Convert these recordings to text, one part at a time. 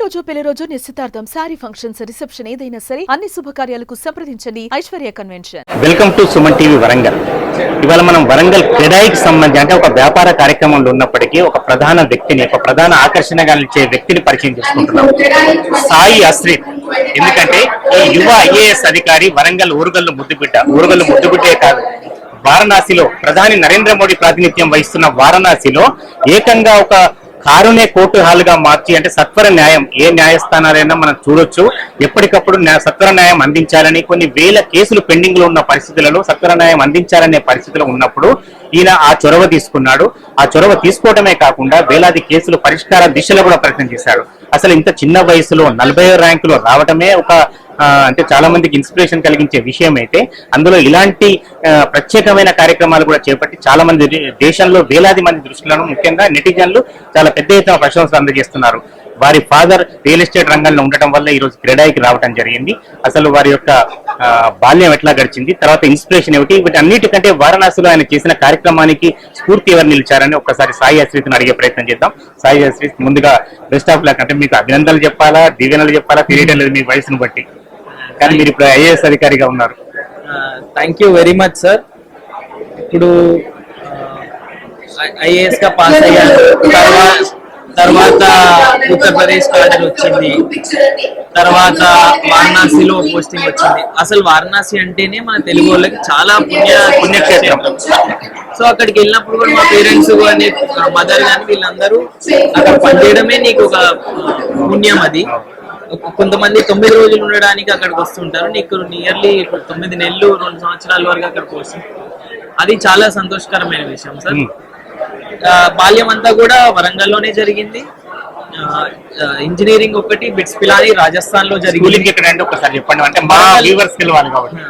పుట్టినరోజు, పెళ్లి రోజు, నిశ్చితార్థం, సారీ ఫంక్షన్స్, రిసెప్షన్ ఏదైనా సరే అన్ని శుభకార్యాలకు సంప్రదించండి Aishwarya convention. Welcome to Suman TV Warangal. ఇవాళ మనం వరంగల్ క్రెడాయికి సంబంధించి అంటే ఒక వ్యాపార కార్యక్రమంలో ఉన్నప్పటికీ ఒక ప్రధాన వ్యక్తిని, ఒక ప్రధాన ఆకర్షణగా నిలిచే వ్యక్తిని పరిచయం చేసుకుంటున్నాం, సాయి అశ్రిత్. ఎందుకంటే ఈ యువ ఐఏఎస్ అధికారి వరంగల్ ఊరుగల్లు ముద్దుబిడ్డే కాదు, వారణాసిలో ప్రధాని నరేంద్ర మోడీ ప్రాతినిధ్యం వహిస్తున్న వారణాసిలో ఏకంగా ఒక కారునే కోర్టు హాల్ గా మార్చి, అంటే సత్వర న్యాయం ఏ న్యాయస్థానాలైనా మనం చూడొచ్చు, ఎప్పటికప్పుడు సత్వర న్యాయం అందించాలని, కొన్ని వేల కేసులు పెండింగ్ లో ఉన్న పరిస్థితులలో సత్వర న్యాయం అందించాలనే పరిస్థితిలో ఉన్నప్పుడు ఈయన ఆ చొరవ తీసుకున్నాడు. ఆ చొరవ తీసుకోవడమే కాకుండా వేలాది కేసులు పరిష్కార దిశలో కూడా ప్రయత్నం చేశాడు. అసలు ఇంత చిన్న వయసులో 40వ ర్యాంకులో రావడమే ఒక అంటే చాలా మందికి ఇన్స్పిరేషన్ కలిగించే విషయం అయితే, అందులో ఇలాంటి ప్రత్యేకమైన కార్యక్రమాలు కూడా చేపట్టి చాలా మంది దేశంలో వేలాది మంది దృష్టిలను, ముఖ్యంగా నెటిజన్లు చాలా పెద్ద ఎత్తున ప్రశంసలు అందజేస్తున్నారు. వారి ఫాదర్ రియల్ ఎస్టేట్ రంగంలో ఉండటం వల్ల ఈ రోజు క్రెడాయికి రావడం జరిగింది. అసలు వారి యొక్క బాల్యం ఎట్లా గడిచింది, తర్వాత ఇన్స్పిరేషన్ ఏమిటి, వీటి అన్నిటికంటే వారణాసిలో ఆయన చేసిన కార్యక్రమానికి స్ఫూర్తి ఎవరు నిలిచారని ఒక్కసారి సాయి అశ్రిత్ని అడిగే ప్రయత్నం చేద్దాం. సాయి అశ్రిత్, ముందుగా బెస్ట్ ఆఫ్ లక్. అంటే మీకు అభినందనలు చెప్పాలా, దీవెనలు చెప్పాలా తెలియటం లేదు మీ వయసును బట్టి, కానీ మీరు ఇప్పుడు ఐఏఎస్ అధికారిగా ఉన్నారు. Thank you very much sir. ఇప్పుడు ఐఏఎస్ గా పాస్ అయ్యాను, తర్వాత ఉత్తరప్రదేశ్ ఆర్డర్ వచ్చింది, తర్వాత వారణాసిలో పోస్టింగ్ వచ్చింది. అసలు వారణాసి అంటేనే మన తెలుగు వాళ్ళకి చాలా పుణ్యక్షేత్రం. సో అక్కడికి వెళ్ళినప్పుడు కూడా మా పేరెంట్స్ కానీ, మదర్ కానీ వీళ్ళందరూ అక్కడ పనిచేయడమే నీకు ఒక పుణ్యం. అది కొంతమంది 9 రోజులు ఉండడానికి అక్కడికి వస్తుంటారు, నీకు నియర్లీ 9 నెలలు 2 సంవత్సరాల వరకు అక్కడికి వస్తుంది. అది చాలా సంతోషకరమైన విషయం సార్. బాల్యం అంతా కూడా వరంగల్లోనే జరిగింది. ఇంజనీరింగ్ ఒకటి బిట్స్ పిలాని రాజస్థాన్ లో జరిగింది. ఒకసారి చెప్పండి, అంటే మా వ్యూవర్స్ తెలియాలి కాబట్టి.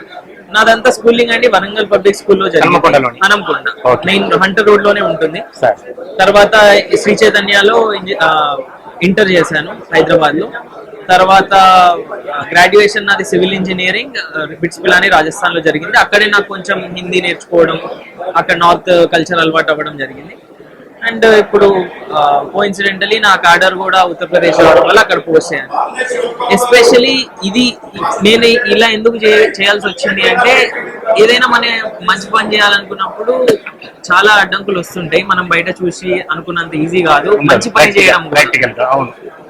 నాదంతా స్కూలింగ్ అండి వరంగల్ పబ్లిక్ స్కూల్లో జరిగింది, హనంకొండ, మెయిన్ హంటర్ రోడ్ లోనే ఉంటుంది. తర్వాత శ్రీ చైతన్యలో ఇంటర్ చేశాను హైదరాబాద్ లో. తర్వాత గ్రాడ్యుయేషన్ నాది civil engineering bits Pilani Rajasthan లో జరిగింది. అక్కడే నాకు కొంచెం హిందీ నేర్చుకోవడం, అక్కడ నార్త్ కల్చర్ అలవాటు అవ్వడం జరిగింది. అండ్ ఇప్పుడు కోఇన్సిడెంటలీ నాకు ఆర్డర్ కూడా ఉత్తరప్రదేశ్ అవడం వల్ల అక్కడ పోస్ట్ చేయాలి. ఎస్పెషలీ ఇది నేను ఇలా ఎందుకు చేయాల్సి వచ్చింది అంటే, ఏదైనా మన మంచి పని చేయాలనుకున్నప్పుడు చాలా అడ్డంకులు వస్తుంటాయి. మనం బయట చూసి అనుకున్నంత ఈజీ కాదు మంచి పని చేయడం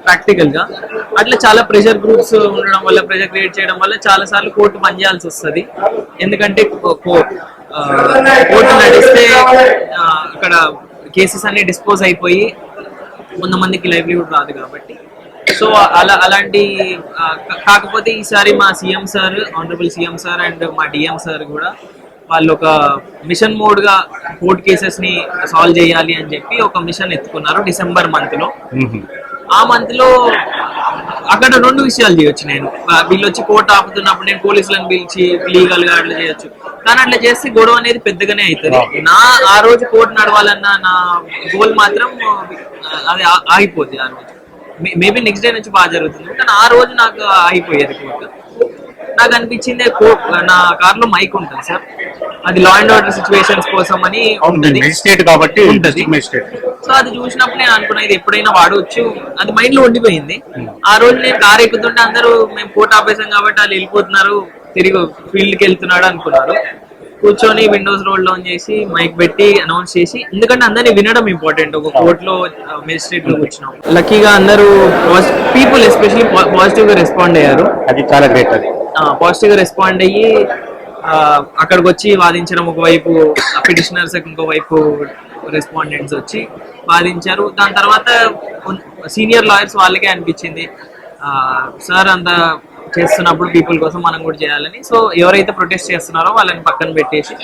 ప్రాక్టికల్ గా. అట్లా చాలా ప్రెషర్ గ్రూప్స్ ఉండడం వల్ల, ప్రెషర్ క్రియేట్ చేయడం వల్ల చాలా సార్లు కోర్టు పని చేయాల్సి వస్తుంది. ఎందుకంటే కోర్టు నడిస్తే అక్కడ కేసెస్ అన్ని డిస్పోజ్ అయిపోయి కొంతమందికి లైవ్లీహుడ్ రాదు కాబట్టి. సో అలాంటి కాకపోతే ఈసారి మా CM sir, honourable CM sir and మా డిఎం సార్ కూడా వాళ్ళు ఒక మిషన్ మోడ్ గా కోర్ట్ కేసెస్ ని సాల్వ్ చేయాలి అని చెప్పి ఒక మిషన్ ఎత్తుకున్నారు డిసెంబర్ మంత్ లో. ఆ మంత్ లో అక్కడ 2 విషయాలు చేయొచ్చు. నేను వీళ్ళు వచ్చి కోర్టు ఆపుతున్నప్పుడు నేను పోలీసులను పిలిచి లీగల్ గా అట్లా చేయొచ్చు, కానీ అట్లా చేస్తే గొడవ అనేది పెద్దగానే అవుతుంది. ఆ రోజు కోర్టు నడవాలన్న నా గోల్ మాత్రం అది ఆగిపోద్ది. ఆ రోజు మేబీ నెక్స్ట్ డే నుంచి బాగా జరుగుతుంది, కానీ ఆ రోజు నాకు ఆగిపోయేది కోర్టు. నాకు అనిపించింది నా కార్ లో మైక్ ఉంటుంది సార్, అది లా అండ్ ఆర్డర్ సిచ్యువేషన్స్ కోసం అని ఉంటుంది. సో అది చూసినప్పుడు నేను అనుకున్నా ఇది ఎప్పుడైనా వాడవచ్చు, అది మైండ్ లో ఉండిపోయింది. ఆ రోజు నేను కార్ ఎక్కుతుంటే అందరూ మేము కోర్టు ఆపేసాం కాబట్టి వాళ్ళు వెళ్ళిపోతున్నారు, తిరిగి ఫీల్డ్ కి వెళ్తున్నాడు అనుకున్నారు. కూర్చొని విండోస్ రోల్ ఆన్ చేసి మైక్ పెట్టి అనౌన్స్ చేసి, ఎందుకంటే అందరినీ వినడం ఇంపార్టెంట్. ఒక కోర్టులో మెజిస్ట్రేట్ లో కూర్చున్నాం. లక్కీగా అందరూ పీపుల్ ఎస్పెషల్లీ పాజిటివ్ గా రెస్పాండ్ అయ్యారు. అది చాలా గ్రేట్. అది పాజిటివ్ గా రెస్పాండ్ అయ్యి అక్కడికి వచ్చి వాదించడం, ఒకవైపు పిటిషనర్స్ ఇంకోవైపు రెస్పాండెంట్స్ వచ్చి వాదించారు. దాని తర్వాత సీనియర్ లాయర్స్ వాళ్ళకే అనిపించింది సార్ అంత చేస్తున్నప్పుడు పీపుల్ కోసం మనం కూడా చేయాలని. సో ఎవరైతే ప్రొటెస్ట్ చేస్తున్నారో వాళ్ళని పక్కన పెట్టేసి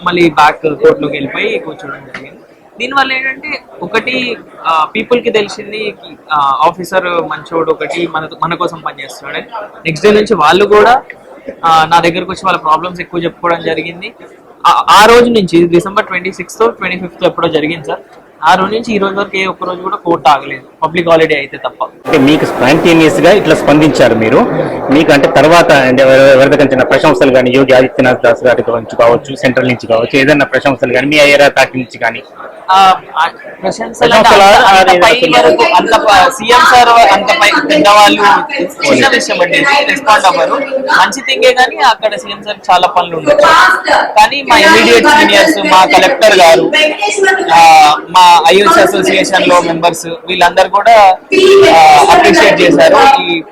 మళ్ళీ బ్యాక్ కోర్టులోకి వెళ్ళిపోయి కూర్చోవడం జరిగింది. దీనివల్ల ఏంటంటే, ఒకటి పీపుల్ కి తెలిసింది ఆఫీసర్ మంచోడు, ఒకటి మన కోసం పనిచేస్తున్నాడు. నెక్స్ట్ డే నుంచి వాళ్ళు కూడా నా దగ్గరకు వచ్చి వాళ్ళ ప్రాబ్లమ్స్ ఎక్కువ చెప్పుకోవడం జరిగింది. ఆ రోజు నుంచి డిసెంబర్ 26th 25th ఎప్పుడో జరిగింది సార్. ఆ రోజు నుంచి ఈ రోజు వరకు ఏ ఒక్క రోజు కూడా కోర్టు ఆగలేదు, పబ్లిక్ హాలిడే అయితే తప్ప. అంటే మీకు స్పాంటేనియస్ గా ఇట్లా స్పందించారు మీరు. మీకు అంటే తర్వాత ఎవరి దగ్గర ప్రశంసలు కానీ, యోగి ఆదిత్యనాథ్ దాస్ గారి నుంచి కావచ్చు, సెంట్రల్ నుంచి కావచ్చు, ఏదైనా ప్రశంసలు కానీ, మీ ఐఆర్ఆర్ పార్టీ నుంచి కానీ ప్రశంసలు అంటే అంత పై వరకు అంత సీఎం సార్ అంత పై పెద్దవాళ్ళు చిన్న విషయం అండి, రెస్పాండ్ అవ్వరు. మంచి థింగే కానీ అక్కడ సీఎం సార్ చాలా పనులు ఉండొచ్చు. కానీ మా ఇమీడియట్ సీనియర్స్, మా కలెక్టర్ గారు, మా ఐఎస్ అసోసియేషన్ లో మెంబర్స్ వీళ్ళందరూ కూడా అప్రిషియేట్ చేశారు ఈ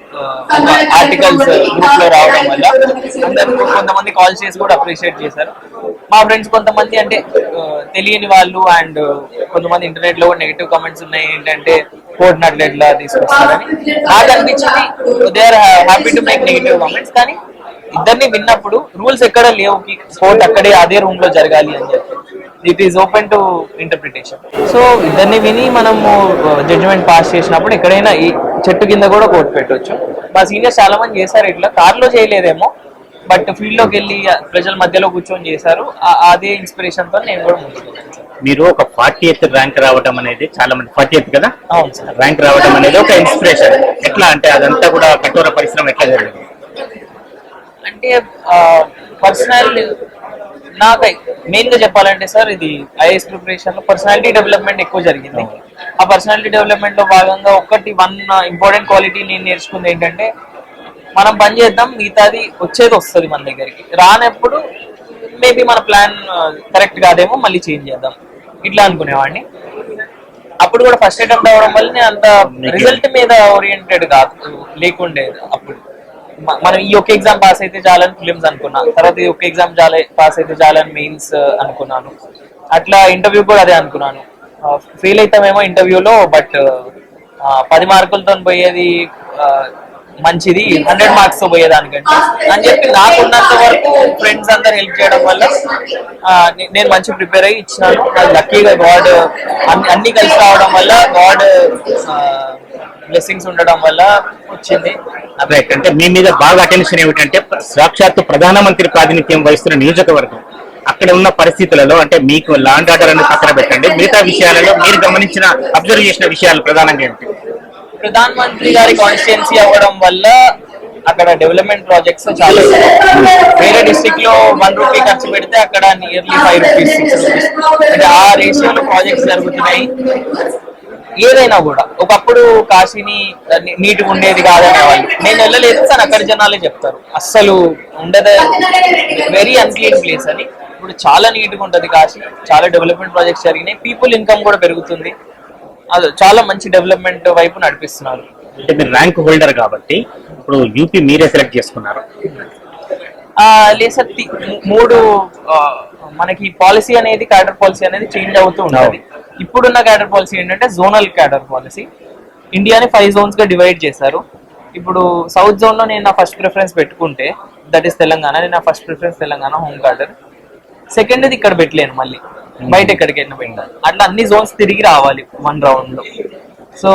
ఆర్టికల్స్ గ్రూప్ లో రావడం వల్ల. అందరూ కొంతమంది కాల్ చేసి కూడా అప్రిషియేట్ చేశారు. మా ఫ్రెండ్స్ కొంతమంది అంటే తెలియని వాళ్ళు అండ్ కొంతమంది ఇంటర్నెట్ లో నెగిటివ్ కామెంట్స్ ఉన్నాయి, ఏంటంటే కోర్ట్ నట్లు ఎట్లా తీసుకొస్తారని. నాకు అనిపించింది they are happy to make negative comments, కానీ ఇద్దరిని విన్నప్పుడు రూల్స్ ఎక్కడ లేవు, కోర్ట్ అక్కడే అదే రూమ్ లో జరగాలి అని చెప్పి it is open to interpretation. So ఇద్దరిని విని మనము జడ్జిమెంట్ పాస్ చేసినప్పుడు ఎక్కడైనా ఈ చెట్టు కింద కూడా కోర్టు పెట్టవచ్చు. మా సీనియర్స్ చాలా మంది చేశారు ఇట్లా, కార్లో చేయలేదేమో బట్ ఫీల్డ్ లోకి వెళ్ళి ప్రజల మధ్యలో కూర్చొని చేశారు. అదే ఇన్స్పిరేషన్ తో నేను కూడా ముందుకు. మీరు ఒక 40th ర్యాంక్ రావడం అనేది చాలా మంది 40th కదా, అవును సార్, ర్యాంక్ రావడం అనేది ఒక ఇన్స్పిరేషన్. ఎట్లా అంటే అదంతా కూడా కఠోర పరిశ్రమ ఎట్లా జరిగింది అంటే పర్సనల్ నాకు మెయిన్ గా చెప్పాలంటే సార్, ఇది ఐఏఎస్ ప్రిపరేషన్ లో పర్సనాలిటీ డెవలప్మెంట్ ఎక్కువ జరిగింది. ఆ పర్సనాలిటీ డెవలప్మెంట్ లో భాగంగా వన్ ఇంపార్టెంట్ క్వాలిటీ నేను నేర్చుకుంది ఏంటంటే, మనం పని చేద్దాం, మిగతాది వచ్చేది వస్తుంది మన దగ్గరికి. రానప్పుడు మేబీ మన ప్లాన్ కరెక్ట్ కాదేమో, మళ్ళీ చేంజ్ చేద్దాం ఇట్లా అనుకునేవాడిని. అప్పుడు కూడా ఫస్ట్ అటెంప్ట్ అవడం వల్ల నేను అంత రిజల్ట్ మీద ఓరియంటెడ్ కాదు లేకుండేది. అప్పుడు మనం ఈ ఒక్క ఎగ్జామ్ పాస్ అయితే చాలని ఫిలిమ్స్ అనుకున్నా, తర్వాత ఈ ఒక్క ఎగ్జామ్ పాస్ అయితే చాలని మెయిన్స్ అనుకున్నాను. అట్లా ఇంటర్వ్యూ కూడా అదే అనుకున్నాను. ఫెయిల్ అవుతామేమో ఇంటర్వ్యూలో, బట్ 10 మార్కులతో పోయేది మంచిది 100 మార్క్స్ తో పోయేదానికంటే అని చెప్పి నాకున్నంత వరకు ఫ్రెండ్స్ అందరు హెల్ప్ చేయడం వల్ల నేను మంచి ప్రిపేర్ అయ్యి ఇచ్చినాను. అది లక్కీగా గాడ్ అన్ని కలిసి రావడం వల్ల, గాడ్ బ్లెస్సింగ్స్ ఉండడం వల్ల వచ్చింది. రైట్. అంటే మీ మీద బాగా అటెన్షన్ ఏమిటంటే, సాక్షాత్తు ప్రధానమంత్రి ప్రాతినిధ్యం వహిస్తున్న నియోజకవర్గం, అక్కడ ఉన్న పరిస్థితులలో అంటే మీకు లాండ్ ఆర్డర్ అని పక్కన పెట్టండి, మిగతా విషయాలలో మీరు గమనించిన అబ్జర్వ్ చేసిన విషయాలు ప్రధానంగా ఏమిటి? ప్రధాన మంత్రి గారి కాన్స్టిట్యున్సీ అవ్వడం వల్ల అక్కడ డెవలప్మెంట్ ప్రాజెక్ట్స్ చాలా, వేరే డిస్ట్రిక్ట్ లో 1 రూపీ ఖర్చు పెడితే అక్కడ నియర్లీ 5 రూపీస్ 6 రూపీస్ అంటే ఆ రేషియోలో ప్రాజెక్ట్స్ జరుగుతున్నాయి. ఏదైనా కూడా ఒకప్పుడు కాశీని నీట్గా ఉండేది కాదనే వాళ్ళు, నేను వెళ్ళలేదు కానీ అక్కడ జనాలే చెప్తారు అస్సలు ఉండదు, వెరీ అన్క్లీన్ ప్లేస్ అని. ఇప్పుడు చాలా నీట్గా ఉంటది కాశీ, చాలా డెవలప్మెంట్ ప్రాజెక్ట్స్ జరిగినాయి, పీపుల్ ఇన్కమ్ కూడా పెరుగుతుంది, అది చాలా మంచి డెవలప్మెంట్ వైపు నడిపిస్తున్నారు. అంటే మీరు ర్యాంక్ హోల్డర్ కాబట్టి ఇప్పుడు యూపీ మీరే సెలెక్ట్ చేసుకున్నారు. లేదు సార్, 3 మనకి పాలసీ అనేది క్యాడర్ పాలసీ అనేది చేంజ్ అవుతూ ఉంటుంది. ఇప్పుడున్న క్యాడర్ పాలసీ ఏంటంటే జోనల్ క్యాడర్ పాలసీ. ఇండియాని 5 zones గా డివైడ్ చేశారు. ఇప్పుడు సౌత్ జోన్ లో నేను నా ఫస్ట్ ప్రిఫరెన్స్ పెట్టుకుంటే, దట్ ఈస్ తెలంగాణ, నేను నా first preference Telangana home cadre. Second ఇది ఇక్కడ పెట్టలేను, మళ్ళీ బయట ఎక్కడికైనా పెట్టాలి. అట్లా అన్ని జోన్స్ తిరిగి రావాలి 1 round లో. సో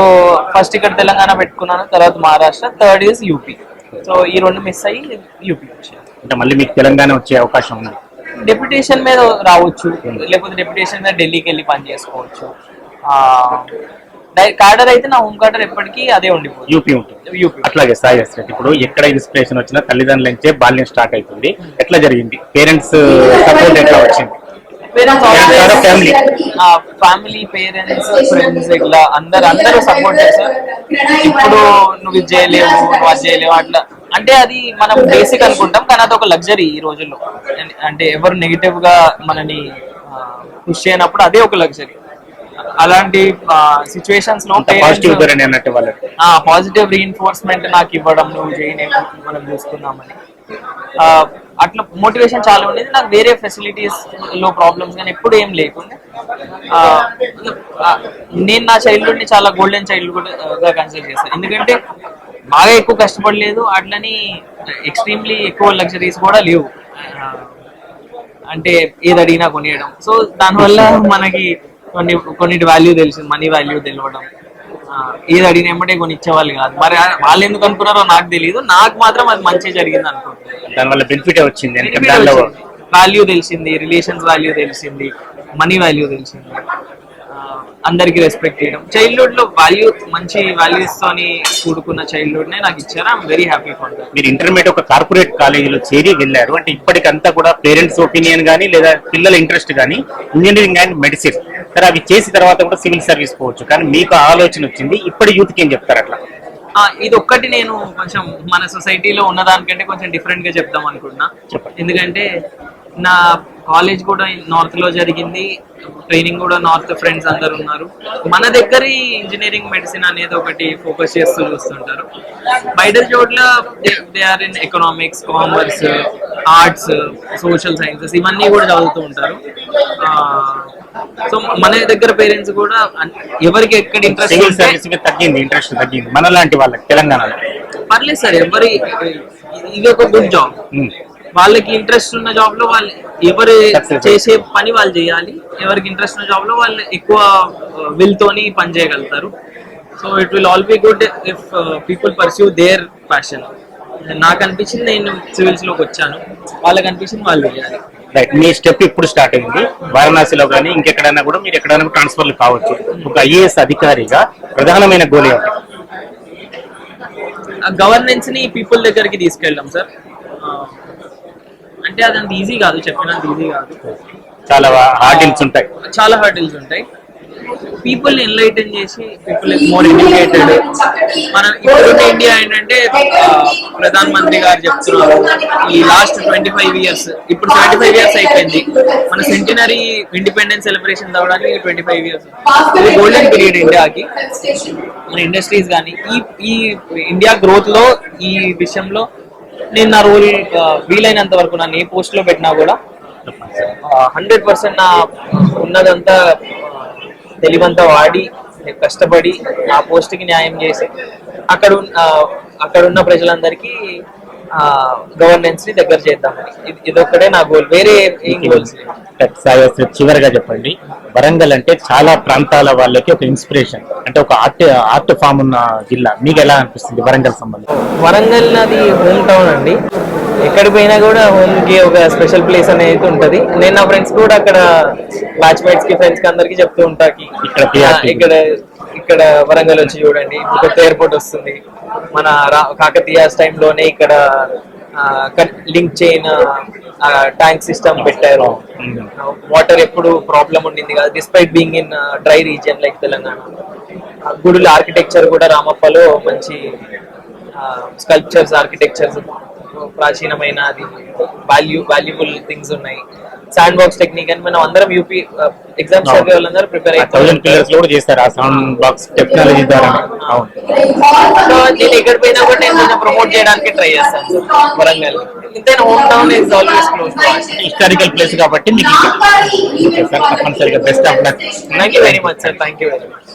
ఫస్ట్ ఇక్కడ తెలంగాణ పెట్టుకున్నాను, తర్వాత Maharashtra, third is UP. So ఈ 2 మిస్ అయ్యి యూపీ వచ్చాయి. అంటే మళ్ళీ మీకు తెలంగాణ వచ్చే అవకాశం ఉంది. డెప్యుటేషన్ మీద రావచ్చు, లేకపోతే డెప్యుటేషన్ మీద ఢిల్లీకి వెళ్ళి పని చేసుకోవచ్చు. కార్డర్ అయితే నా హోమ్ కార్డర్ ఎప్పటికీ అదే ఉండిపోతుంది, యూపీ ఉంటుంది. అట్లాగే సాయి అశ్రత్, ఇప్పుడు ఎక్కడ ఇన్స్పిరేషన్ వచ్చినా తల్లిదండ్రుల నుంచే బాల్యం స్టార్ట్ అవుతుంది. ఎట్లా జరిగింది? పేరెంట్స్ సపోర్ట్ ఎట్లా వచ్చింది? ఫ్యామిలీ, పేరెంట్స్, ఫ్రెండ్స్ ఇట్లా అందరూ సపోర్ట్ చేస్తారు. ఇప్పుడు నువ్వు ఇది చేయలేవు, నువ్వు అది చేయలేవు అట్లా అంటే అది మనం బేసిక్ అనుకుంటాం, కానీ అది ఒక లగ్జరీ ఈ రోజుల్లో. అంటే ఎవరు నెగిటివ్ గా మనని పుష్ చేయనప్పుడు అదే ఒక లగ్జరీ. అలాంటి సిచ్యువేషన్స్ లో పాజిటివ్ రీఇన్ఫోర్స్మెంట్ నాకు ఇవ్వడం, నువ్వు చేయని మనం చూసుకున్నామని అట్లా మోటివేషన్ చాలా ఉండేది. నాకు వేరే ఫెసిలిటీస్ లో ప్రాబ్లమ్స్ కానీ ఎప్పుడు ఏం లేకుండా నేను నా చైల్డ్హుడ్ ని చాలా గోల్డెన్ చైల్డ్హుడ్ గా కన్సిడర్ చేస్తాను. ఎందుకంటే బాగా ఎక్కువ కష్టపడలేదు, అట్లని ఎక్స్ట్రీమ్లీ ఎక్కువ లగ్జరీస్ కూడా లేవు. అంటే ఏది అడిగినా కొనియడం. సో దానివల్ల మనకి కొన్నిటి వాల్యూ తెలిసింది, మనీ వాల్యూ తెలియడం. ఏది అడిగిన ఎమ్మటే కొని ఇచ్చేవాళ్ళు కాదు. మరి వాళ్ళు ఎందుకు అనుకున్నారో నాకు తెలియదు, నాకు మాత్రం అది మంచిగా జరిగింది అనుకుంటున్నాను. దానివల్ల బెనిఫిట్ వచ్చింది, వాల్యూ తెలిసింది, రిలేషన్స్ వాల్యూ తెలిసింది, మనీ వాల్యూ తెలిసింది. అందరికి రెస్పెక్ట్ చేయడం, చైల్డ్హుడ్ లో మంచి వాల్యూస్ తోని కూడుకున్న చైల్డ్హుడ్ నే నాకు ఇచ్చారు. I'm very happy for that. మీరు ఇంటర్మీడియట్ ఒక కార్పొరేట్ కాలేజీలో చేరి వెళ్ళారు అంటే ఇప్పటికంతా కూడా పేరెంట్స్ ఒపీనియన్ కానీ లేదా పిల్లల ఇంట్రెస్ట్ కానీ ఇంజనీరింగ్ అండ్ మెడిసిన్, సరే అవి చేసిన తర్వాత కూడా సివిల్ సర్వీస్ పోవచ్చు, కానీ మీకు ఆలోచన వచ్చింది ఇప్పటి యూత్కి ఏం చెప్తారు అట్లా? ఇది ఒక్కటి నేను కొంచెం మన సొసైటీలో ఉన్న దానికంటే కొంచెం డిఫరెంట్ గా చెప్దాం అనుకుంటున్నా. ఎందుకంటే నా కాలేజ్ కూడా నార్త్ లో జరిగింది, ట్రైనింగ్ కూడా నార్త్, ఫ్రెండ్స్ అందరు ఉన్నారు. మన దగ్గర ఇంజనీరింగ్ మెడిసిన్ అనేది ఒకటి ఫోకస్ చేస్తూ చూస్తుంటారు. బయట చోట్ల they are in economics, commerce, arts, social sciences ఇవన్నీ కూడా చదువుతూ ఉంటారు. సో మన దగ్గర పేరెంట్స్ కూడా ఎవరికి ఎక్కడ ఇంట్రెస్ట్ తగ్గింది మన లాంటి వాళ్ళకి తెలంగాణలో పర్లేదు సార్, ఇది ఒక గుడ్ జాబ్. వాళ్ళకి ఇంట్రెస్ట్ ఉన్న జాబ్ లో వాళ్ళు ఎవరు చేసే పని వాళ్ళు చేయాలి, ఎవరికి ఇంట్రెస్ట్ ఉన్న జాబ్ లో వాళ్ళు ఎక్కువ విల్ తోని పని చేయగలుగుతారు. So it will all be good if people pursue their passion. నాకు అనిపించింది నేను సివిల్స్ లోకి వచ్చాను, వాళ్ళకి అనిపించింది వాళ్ళు చేయాలి. రైట్, మీ స్టెప్ ఇప్పుడు స్టార్ట్ అయింది వారణాసిలో కానీ ఇంకెక్కడైనా కూడా మీరు ఎక్కడైనా ట్రాన్స్ఫర్లు కావచ్చు. ఒక ఐఏఎస్ అధికారిగా ప్రధానమైన గోల్ ఏంటి? గవర్నెన్స్ ని పీపుల్ దగ్గరికి తీసుకెళ్ళాం సార్. అంటే అదంత ఈజీ కాదు, చెప్పినంత ఈజీ కాదు, చాలా హార్డిల్స్ ఉంటాయి. చాలా హార్డిల్స్ ఉంటాయి. పీపుల్ ఎన్లైటన్ చేసి పీపుల్ మోర్ ఎడ్యుకేటెడ్. మన ఇప్పుడున్న ఇండియా ఏంటంటే ప్రధాన మంత్రి గారు చెప్తున్నారు ఈ లాస్ట్ 25 years, ఇప్పుడు 75 years అయిపోయింది. మన సెంటినరీ ఇండిపెండెన్స్ సెలబ్రేషన్ అవ్వడానికి 25 years. ఇది గోల్డెన్ పీరియడ్ ఇండియాకి. మన ఇండస్ట్రీస్ కానీ ఈ ఇండియా గ్రోత్ లో ఈ విషయంలో నేను నా రోల్ వీలైనంత వరకు నన్ను ఏ పోస్ట్ లో పెట్టినా కూడా 100% నా ఉన్నదంతా తెలివంతా వాడి కష్టపడి ఆ పోస్ట్ కి న్యాయం చేసి అక్కడ ఉన్న ప్రజలందరికీ గవర్నెన్స్ ని దగ్గర చేద్దామని ఇదొక్కడే నా గోల్, వేరే ఏం గోల్స్. చివరిగా చెప్పండి, వరంగల్ అంటే చాలా ప్రాంతాల వాళ్ళకి ఒక ఇన్స్పిరేషన్, అంటే ఒక ఆర్ట్ ఫామ్ ఉన్న జిల్లా. మీకు ఎలా అనిపిస్తుంది వరంగల్ సంబంధం? వరంగల్ నాది హోమ్ టౌన్ అండి. ఎక్కడికి పోయినా కూడా హోమ్ కి ఒక స్పెషల్ ప్లేస్ అనేది ఉంటది. నేను నా ఫ్రెండ్స్ కూడా అక్కడ బ్యాచ్మేట్స్ కి, ఫ్రెండ్స్ కి అందరికి చెప్తూ ఉంటా ఇక్కడ వరంగల్ వచ్చి చూడండి, కొత్త ఎయిర్పోర్ట్ వస్తుంది, మన కాకతీయ టైంలోనే ఇక్కడ లింక్ చైన్ ట్యాంక్ సిస్టమ్ పెట్టారు. వాటర్ ఎప్పుడు ప్రాబ్లం ఉండింది కదా, despite being in dry region like Telangana. గుడుల ఆర్కిటెక్చర్ కూడా రామప్పలో మంచి స్కల్ప్చర్స్, ఆర్కిటెక్చర్స్, ప్రాచీనమైన అది వాల్యుబుల్ థింగ్స్ ఉన్నాయి. శాండ్ బాక్స్ టెక్నిక్ అని మనం అందరం యూపీ ఎగ్జామ్స్ చదివే వాళ్ళందరూ ప్రిపేర్ అయిపోతారు. సో నేను ఎక్కడ పోయినా కూడా నేను కొంచెం ప్రమోట్ చేయడానికి ట్రై చేస్తాను వరంగల్. ఇంతైనా home town is always close to us. Historical place కాబట్టి మీకు తప్పనిసరిగా best of luck. Thank you very much sir, thank you very much.